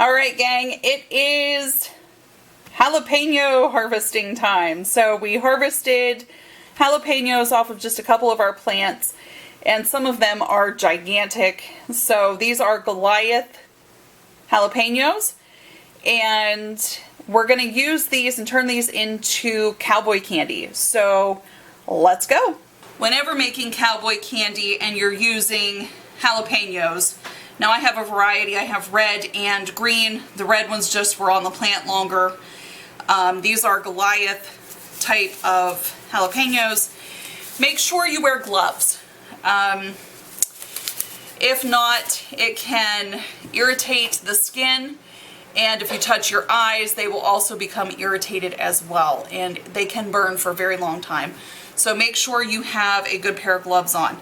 Alright gang, it is jalapeno harvesting time. So we harvested jalapenos off of just a couple of our plants, and some of them are gigantic. So these are Goliath jalapenos, and we're going to use these and turn these into cowboy candy. So let's go. Whenever making cowboy candy and you're using jalapenos, now I have a variety. I have red and green. The red ones just were on the plant longer. These are Goliath type of jalapenos. Make sure you wear gloves. If not, it can irritate the skin, and if you touch your eyes, they will also become irritated as well, and they can burn for a very long time. So make sure you have a good pair of gloves on.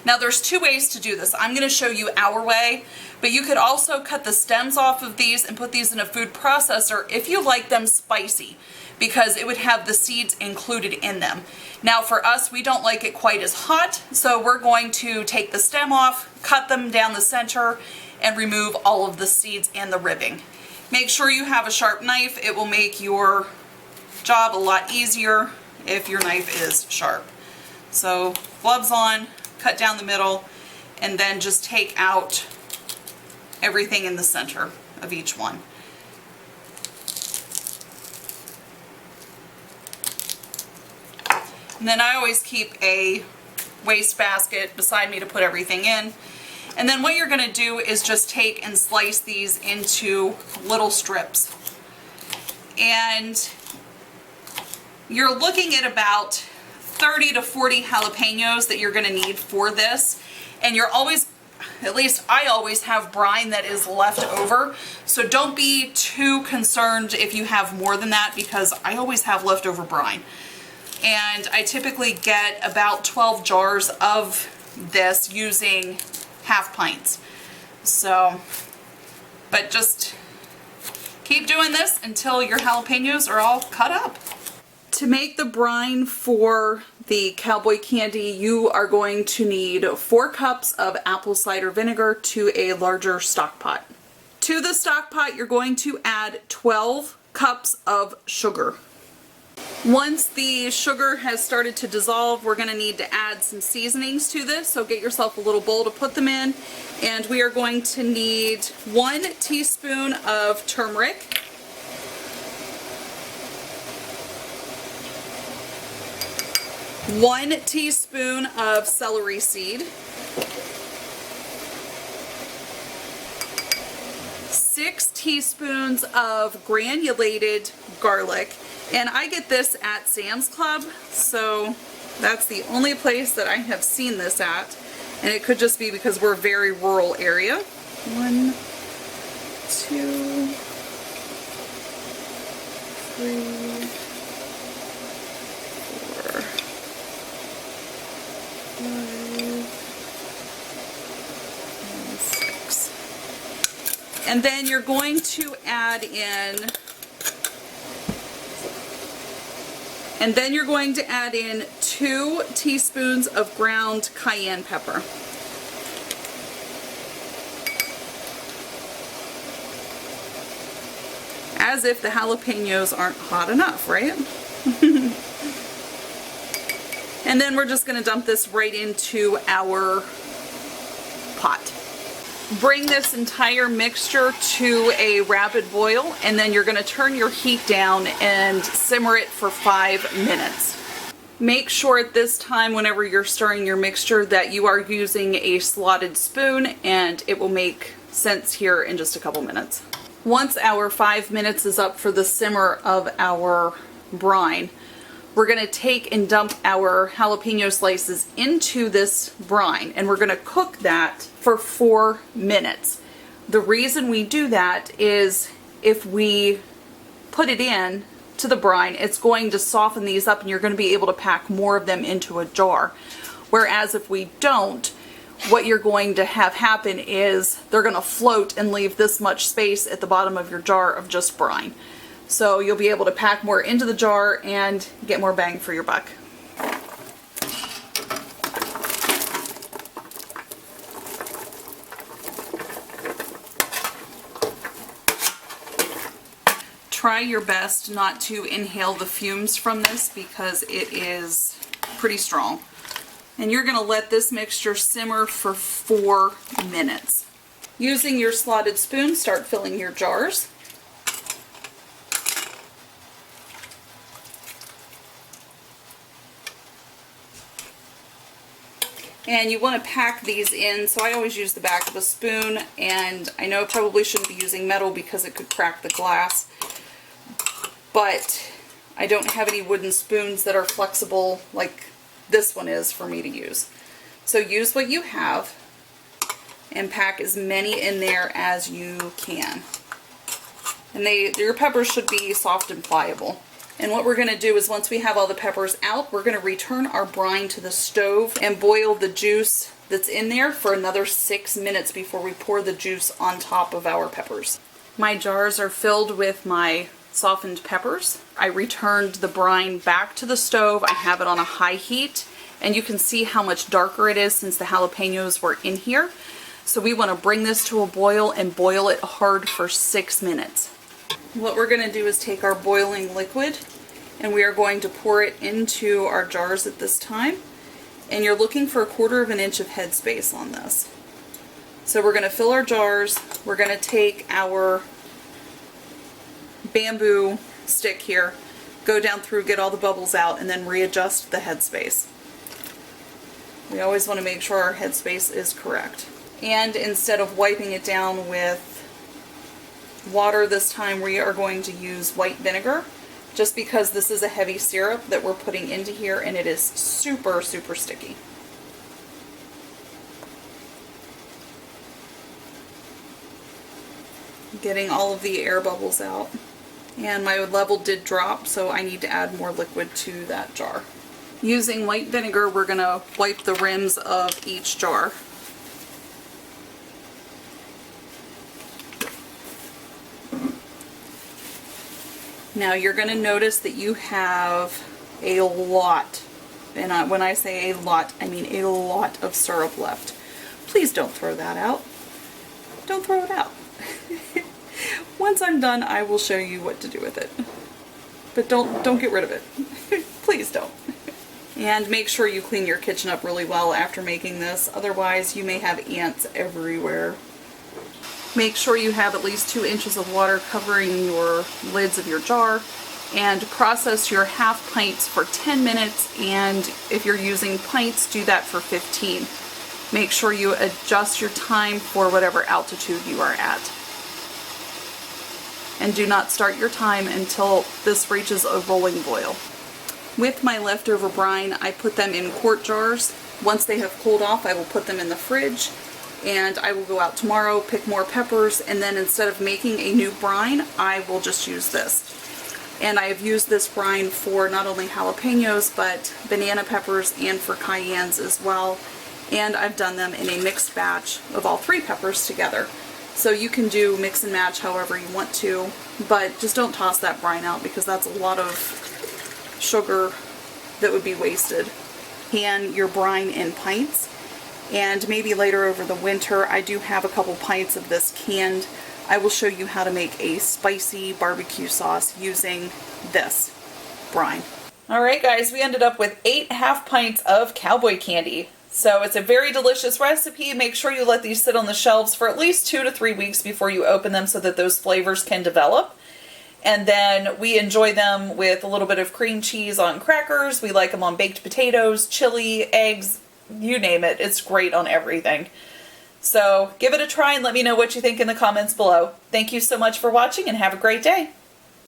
Now there's two ways to do this. I'm going to show you our way, but you could also cut the stems off of these and put these in a food processor if you like them spicy, because it would have the seeds included in them. Now for us, we don't like it quite as hot, so we're going to take the stem off, cut them down the center, and remove all of the seeds and the ribbing. Make sure you have a sharp knife. It will make your job a lot easier if your knife is sharp. So gloves on, cut down the middle, and then just take out everything in the center of each one. And then I always keep a waste basket beside me to put everything in. And then what you're going to do is just take and slice these into little strips. And you're looking at about 30 to 40 jalapenos that you're going to need for this. And you're always, at least I always have brine that is left over. So don't be too concerned if you have more than that, because I always have leftover brine. And I typically get about 12 jars of this using half pints. So, but just keep doing this until your jalapenos are all cut up. To make the brine for the cowboy candy, you are going to need 4 cups of apple cider vinegar to a larger stock pot. To the stock pot, you're going to add 12 cups of sugar. Once the sugar has started to dissolve, we're going to need to add some seasonings to this, so get yourself a little bowl to put them in. And we are going to need 1 teaspoon of turmeric, 1 teaspoon of celery seed, 6 teaspoons of granulated garlic. And I get this at Sam's Club, so that's the only place that I have seen this at. And it could just be because we're a very rural area. 1, 2, 3, 4, 5, and 6. And then you're going to add in 2 teaspoons of ground cayenne pepper. As if the jalapenos aren't hot enough, right? And then we're just going to dump this right into our pot. Bring this entire mixture to a rapid boil, and then you're going to turn your heat down and simmer it for 5 minutes. Make sure at this time, whenever you're stirring your mixture, that you are using a slotted spoon, and it will make sense here in just a couple minutes. Once our 5 minutes is up for the simmer of our brine, we're going to take and dump our jalapeno slices into this brine, and we're going to cook that for 4 minutes. The reason we do that is if we put it in to the brine, it's going to soften these up, and you're going to be able to pack more of them into a jar. Whereas if we don't, what you're going to have happen is they're going to float and leave this much space at the bottom of your jar of just brine. So you'll be able to pack more into the jar and get more bang for your buck. Try your best not to inhale the fumes from this because it is pretty strong. And you're going to let this mixture simmer for 4 minutes. Using your slotted spoon, start filling your jars. And you want to pack these in, so I always use the back of a spoon, and I know I probably shouldn't be using metal because it could crack the glass, but I don't have any wooden spoons that are flexible like this one is for me to use. So use what you have and pack as many in there as you can. And your peppers should be soft and pliable. And what we're going to do is once we have all the peppers out, we're going to return our brine to the stove and boil the juice that's in there for another 6 minutes before we pour the juice on top of our peppers. My jars are filled with my softened peppers. I returned the brine back to the stove. I have it on a high heat, and you can see how much darker it is since the jalapenos were in here. So we want to bring this to a boil and boil it hard for 6 minutes. What we're going to do is take our boiling liquid and we are going to pour it into our jars at this time. And you're looking for 1/4 inch of headspace on this. So we're going to fill our jars. We're going to take our bamboo stick here, go down through, get all the bubbles out, and then readjust the headspace. We always want to make sure our headspace is correct. And instead of wiping it down with water this time, we are going to use white vinegar, just because this is a heavy syrup that we're putting into here and it is super, super sticky. Getting all of the air bubbles out. And my level did drop, so I need to add more liquid to that jar. Using white vinegar, we're going to wipe the rims of each jar. Now you're going to notice that you have a lot, and when I say a lot, I mean a lot of syrup left. Please don't throw that out. Don't throw it out. Once I'm done, I will show you what to do with it. But don't get rid of it. Please don't. And make sure you clean your kitchen up really well after making this, otherwise you may have ants everywhere. Make sure you have at least 2 inches of water covering your lids of your jar, and process your half pints for 10 minutes, and if you're using pints, do that for 15. Make sure you adjust your time for whatever altitude you are at. And do not start your time until this reaches a rolling boil. With my leftover brine, I put them in quart jars. Once they have cooled off, I will put them in the fridge. And I will go out tomorrow, pick more peppers, and then instead of making a new brine, I will just use this. And I have used this brine for not only jalapenos, but banana peppers and for cayennes as well. And I've done them in a mixed batch of all 3 peppers together. So you can do mix and match however you want to, but just don't toss that brine out because that's a lot of sugar that would be wasted. Can your brine in pints. And maybe later over the winter, I do have a couple pints of this canned. I will show you how to make a spicy barbecue sauce using this brine. Alright guys, we ended up with 8 half pints of Cowboy Candy. So it's a very delicious recipe. Make sure you let these sit on the shelves for at least 2 to 3 weeks before you open them so that those flavors can develop. And then we enjoy them with a little bit of cream cheese on crackers. We like them on baked potatoes, chili, eggs, you name it. It's great on everything. So give it a try and let me know what you think in the comments below. Thank you so much for watching and have a great day.